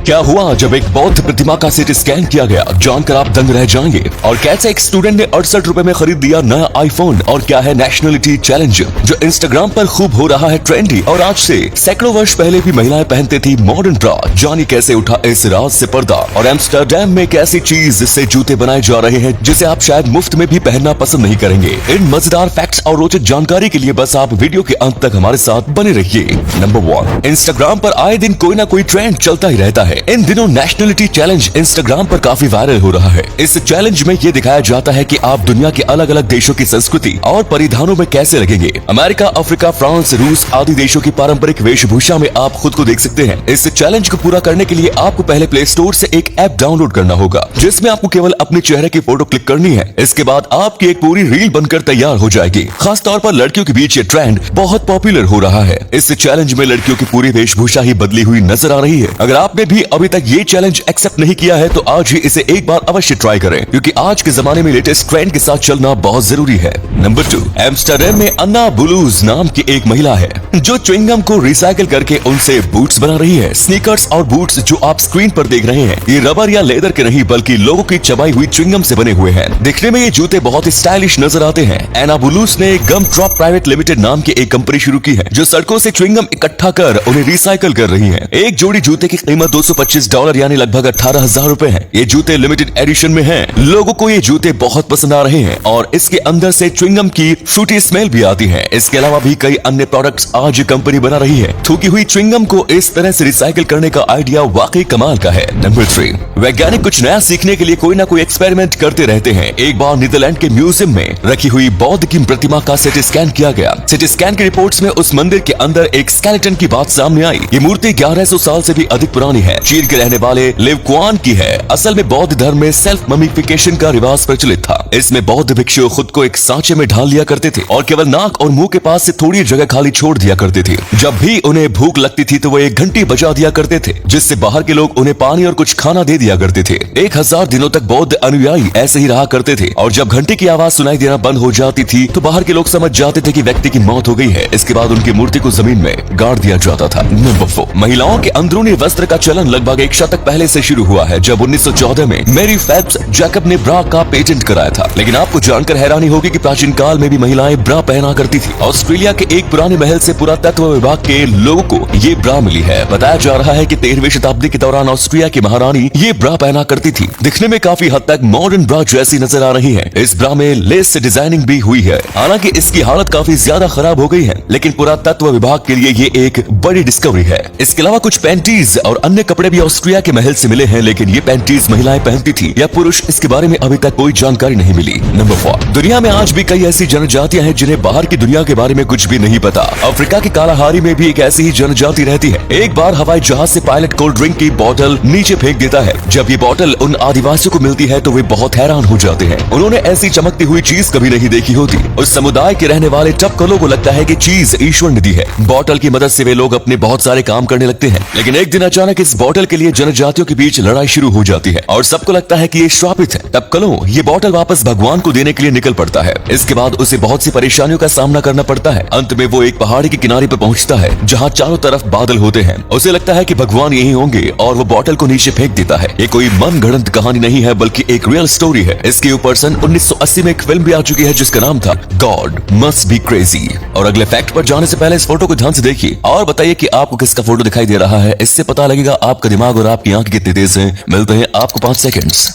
क्या हुआ जब एक बौद्ध प्रतिमा का सीटी स्कैन किया गया, जानकर आप दंग रह जाएंगे। और कैसे एक स्टूडेंट ने 68 रुपए में खरीद दिया नया आईफोन। और क्या है नेशनलिटी चैलेंज जो इंस्टाग्राम पर खूब हो रहा है ट्रेंडी और आज से सैकड़ों वर्ष पहले भी महिलाएं पहनती थी मॉडर्न ब्रा। जानी कैसे उठा इस राज से पर्दा। और एम्स्टरडैम में एक ऐसी चीज जिससे जूते बनाए जा रहे हैं जिसे आप शायद मुफ्त में भी पहनना पसंद नहीं करेंगे। इन मजेदार फैक्ट्स और रोचक जानकारी के लिए बस आप वीडियो के अंत तक हमारे साथ बने रहिए। नंबर 1, इंस्टाग्राम पर आए दिन कोई ना कोई ट्रेंड चलता ही रहता है। इन दिनों नेशनलिटी चैलेंज इंस्टाग्राम पर काफी वायरल हो रहा है। इस चैलेंज में ये दिखाया जाता है कि आप दुनिया के अलग अलग देशों की संस्कृति और परिधानों में कैसे लगेंगे। अमेरिका, अफ्रीका, फ्रांस, रूस आदि देशों की पारंपरिक वेशभूषा में आप खुद को देख सकते हैं। इस चैलेंज को पूरा करने के लिए आपको पहले प्ले स्टोर से एक ऐप डाउनलोड करना होगा जिसमें आपको केवल अपने चेहरे की फोटो क्लिक करनी है। इसके बाद आपकी एक पूरी रील बनकर तैयार हो जाएगी। खास तौर पर लड़कियों के बीच ये ट्रेंड बहुत पॉपुलर हो रहा है। इस चैलेंज में लड़कियों की पूरी वेशभूषा ही बदली हुई नजर आ रही है। अगर आपने भी अभी तक ये चैलेंज एक्सेप्ट नहीं किया है तो आज ही इसे एक बार अवश्य ट्राई करें, क्योंकि आज के जमाने में लेटेस्ट ट्रेंड के साथ चलना बहुत जरूरी है। नंबर 2, एम्स्टरडैम में अन्ना बुलूज नाम की एक महिला है जो च्युइंगम को रिसाइकिल करके उनसे बूट्स बना रही है। स्नीकर्स और बूट्स जो आप स्क्रीन पर देख रहे हैं ये रबर या लेदर के नहीं बल्कि लोगों की चबाई हुई च्युइंगम से बने हुए हैं। दिखने में ये जूते बहुत स्टाइलिश नजर आते हैं। एना बुलूस ने गम ड्रॉप प्राइवेट लिमिटेड नाम की एक कंपनी शुरू की है जो सड़कों से च्युइंगम इकट्ठा कर उन्हें रिसाइकिल कर रही है। एक जोड़ी जूते की कीमत $225 यानी लगभग 18,000 रुपए है। ये जूते लिमिटेड एडिशन में हैं। लोगों को ये जूते बहुत पसंद आ रहे हैं और इसके अंदर से च्युइंगम की फ्रूटी स्मेल भी आती है। इसके अलावा भी कई अन्य प्रोडक्ट्स आज कंपनी बना रही है। थूकी हुई च्युइंगम को इस तरह से रिसाइकिल करने का आइडिया वाकई कमाल का है। नंबर 3, वैज्ञानिक कुछ नया सीखने के लिए कोई ना कोई एक्सपेरिमेंट करते रहते हैं। एक बार नीदरलैंड के म्यूजियम में रखी हुई बौद्ध की प्रतिमा का सिटी स्कैन किया गया। सिटी स्कैन की रिपोर्ट्स में उस मंदिर के अंदर एक स्केलेटन की बात सामने आई। ये मूर्ति 1100 साल से भी अधिक पुरानी है। चीन के रहने वाले लिव क्वान की है। असल में बौद्ध धर्म में सेल्फ ममिफिकेशन का रिवाज प्रचलित था। इसमें बौद्ध भिक्षु खुद को एक सांचे में ढाल लिया करते थे और केवल नाक और मुंह के पास से थोड़ी जगह खाली छोड़ दिया करते थे। जब भी उन्हें भूख लगती थी तो वो एक घंटी बजा दिया करते थे जिससे बाहर के लोग उन्हें पानी और कुछ खाना दे दिया करते थे। 1000 दिनों तक बौद्ध अनुयायी ऐसे ही रहा करते थे और जब घंटी की आवाज सुनाई देना बंद हो जाती थी तो बाहर के लोग समझ जाते थे कि व्यक्ति की मौत हो गई है। इसके बाद उनकी मूर्ति को जमीन में गाड़ दिया जाता था। नंबर 4, महिलाओं के अंदरूनी वस्त्र का चलन लगभग एक शतक पहले से शुरू हुआ है जब 1914 में मेरी फेब्स जैकब ने ब्रा का पेटेंट कराया था। लेकिन आपको जानकर हैरानी होगी कि प्राचीन काल में भी महिलाएं ब्रा पहना करती थी। ऑस्ट्रेलिया के एक पुराने महल से पुरातत्व विभाग के लोगों को ये ब्रा मिली है। बताया जा रहा है कि 13वीं शताब्दी के दौरान ऑस्ट्रिया की महारानी ये ब्रा पहना करती थी। दिखने में काफी हद तक मॉडर्न ब्रा जैसी नजर आ रही है। इस ब्रा में लेस से डिजाइनिंग भी हुई है। हालांकि इसकी हालत काफी ज्यादा खराब हो गई है, लेकिन पुरातत्व विभाग के लिए ये एक बड़ी डिस्कवरी है। इसके अलावा कुछ पैंटीज और अन्य कपड़े भी ऑस्ट्रिया के महल से मिले हैं, लेकिन ये पैंटीज महिलाएं पहनती थी या पुरुष, इसके बारे में अभी तक कोई जानकारी नहीं मिली। नंबर 4, दुनिया में आज भी कई ऐसी जनजातियां हैं जिन्हें बाहर की दुनिया के बारे में कुछ भी नहीं पता। अफ्रीका के कालाहारी में भी एक ऐसी ही जनजाति रहती है। एक बार हवाई जहाज से पायलट कोल्ड ड्रिंक की बोतल नीचे फेंक देता है। जब ये बोतल उन आदिवासियों को मिलती है तो वे बहुत हैरान हो जाते हैं। उन्होंने ऐसी चमकती हुई चीज कभी नहीं देखी होती। उस समुदाय के रहने वाले टपकलों को लगता है कि चीज ईश्वर ने दी है। बोतल की मदद से वे लोग अपने बहुत सारे काम करने लगते हैं, लेकिन एक दिन अचानक इस बोतल के लिए जनजातियों के बीच लड़ाई शुरू हो जाती है और सबको लगता है कि ये श्रापित है। टपकलों ये बोतल वापस भगवान को देने के लिए निकल पड़ता है। इसके बाद उसे बहुत सी परेशानियों का सामना करना पड़ता है। अंत में वो एक पहाड़ी के किनारे पर पहुंचता है जहां चारों तरफ बादल होते हैं। उसे लगता है कि भगवान यही होंगे और वो बोतल को नीचे फेंक देता है। ये कोई मनगढ़ंत कहानी नहीं है बल्कि एक रियल स्टोरी है। इसके ऊपर सन 1980 में एक फिल्म भी आ चुकी है जिसका नाम था गॉड मस्ट बी क्रेजी। और अगले फैक्ट पर जाने से पहले इस फोटो को ध्यान से देखिए और बताइए कि आपको किसका फोटो दिखाई दे रहा है। इससे पता लगेगा आपका दिमाग और आपकी आंखें कितनी तेज है। मिलते हैं आपको 5 सेकंड्स।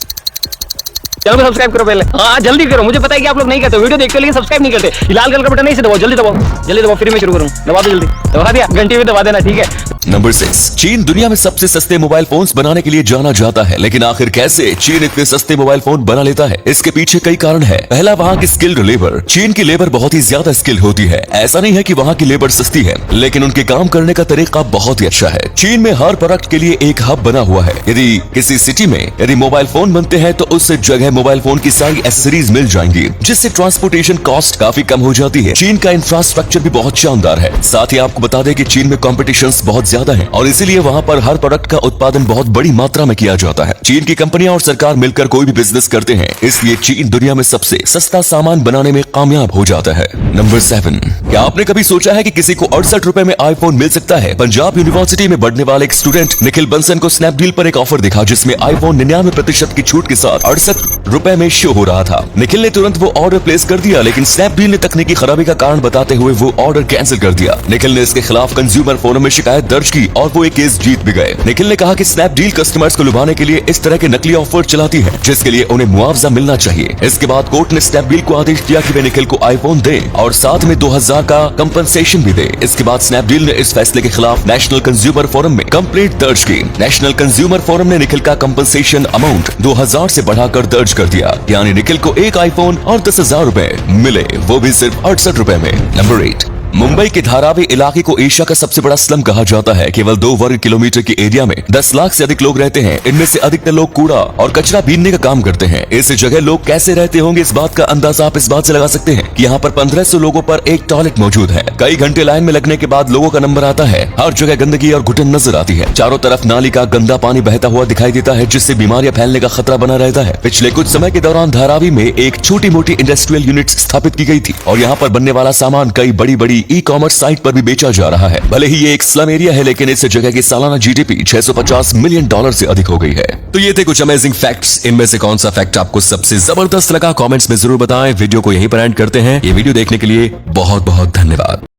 चलो सब्सक्राइब करो पहले। हाँ जल्दी करो, मुझे पता है कि आप लोग नहीं करते, वीडियो देखते हो लेकिन सब्सक्राइब नहीं करते। लाल कलर का बटन नहीं से दबाओ, जल्दी दबाओ फिर मैं शुरू करूँ। दबा दो जल्दी, दबा दिया, घंटी भी दबा देना, ठीक है। नंबर 6, चीन दुनिया में सबसे सस्ते मोबाइल फोन्स बनाने के लिए जाना जाता है, लेकिन आखिर कैसे चीन इतने सस्ते मोबाइल फोन बना लेता है? इसके पीछे कई कारण है। पहला, वहाँ की स्किल्ड लेबर। चीन की लेबर बहुत ही ज्यादा स्किल्ड होती है। ऐसा नहीं है कि वहाँ की लेबर सस्ती है, लेकिन उनके काम करने का तरीका बहुत ही अच्छा है। चीन में हर प्रोडक्ट के लिए एक हब बना हुआ है। यदि किसी सिटी में यदि मोबाइल फोन बनते हैं तो उस जगह मोबाइल फोन की सारी एसेसरीज मिल जाएंगी, जिससे ट्रांसपोर्टेशन कॉस्ट काफी कम हो जाती है। चीन का इंफ्रास्ट्रक्चर भी बहुत शानदार है। साथ ही आपको बता दें कि चीन में कॉम्पिटिशन बहुत ज्यादा ज्यादा है और इसीलिए वहाँ पर हर प्रोडक्ट का उत्पादन बहुत बड़ी मात्रा में किया जाता है। चीन की कंपनियां और सरकार मिलकर कोई भी बिजनेस करते हैं, इसलिए चीन दुनिया में सबसे सस्ता सामान बनाने में कामयाब हो जाता है। नंबर 7, क्या आपने कभी सोचा है कि किसी को 68 रुपए में आईफोन मिल सकता है? पंजाब यूनिवर्सिटी में पढ़ने वाले एक स्टूडेंट निखिल बंसल को स्नैपडील पर एक ऑफर दिखा जिसमें आईफोन 99% की छूट के साथ 68 रुपए में शो हो रहा था। निखिल ने तुरंत वो ऑर्डर प्लेस कर दिया, लेकिन स्नैपडील ने तकनीकी खराबी का कारण बताते हुए वो ऑर्डर कैंसिल कर दिया। निखिल ने इसके खिलाफ कंज्यूमर फोरम में शिकायत दर्ज की और वो एक केस जीत भी गए। निखिल ने कहा कि स्नैपडील कस्टमर्स को लुभाने के लिए इस तरह के नकली ऑफर चलाती है, जिसके लिए उन्हें मुआवजा मिलना चाहिए। इसके बाद कोर्ट ने स्नैपडील को आदेश दिया कि वे निखिल को आईफोन दे और साथ में 2000 का कंपनसेशन भी दे। इसके बाद स्नैपडील ने इस फैसले के खिलाफ नेशनल कंज्यूमर फोरम में कंप्लेंट दर्ज की। नेशनल कंज्यूमर फोरम ने निखिल का कंपनसेशन अमाउंट 2000 से बढ़ाकर दर्ज कर दिया, यानी निखिल को एक आईफोन और 10,000 रुपए मिले, वो भी सिर्फ 68 रुपए में। नंबर 8, मुंबई के धारावी इलाके को एशिया का सबसे बड़ा स्लम कहा जाता है। केवल 2 वर्ग किलोमीटर के एरिया में 10 लाख से अधिक लोग रहते हैं। इनमें से अधिकतर लोग कूड़ा और कचरा बीनने का काम करते हैं। इस जगह लोग कैसे रहते होंगे, इस बात का अंदाजा आप इस बात से लगा सकते हैं कि यहाँ पर 1500 लोगों पर एक टॉयलेट मौजूद है। कई घंटे लाइन में लगने के बाद लोगों का नंबर आता है। हर जगह गंदगी और घुटन नजर आती है। चारों तरफ नाली का गंदा पानी बहता हुआ दिखाई देता है, जिससे बीमारियां फैलने का खतरा बना रहता है। पिछले कुछ समय के दौरान धारावी में एक छोटी मोटी इंडस्ट्रियल यूनिट स्थापित की गई थी और यहाँ पर बनने वाला सामान कई बड़ी बड़ी ई कॉमर्स साइट पर भी बेचा जा रहा है। भले ही ये एक स्लम एरिया है, लेकिन इस जगह की सालाना जीडीपी $650 मिलियन से अधिक हो गई है। तो ये थे कुछ अमेजिंग फैक्ट्स। इनमें से कौन सा फैक्ट आपको सबसे जबरदस्त लगा, कमेंट्स में जरूर बताएं। वीडियो को यहीं पर एंड करते हैं। ये वीडियो देखने के लिए बहुत बहुत धन्यवाद।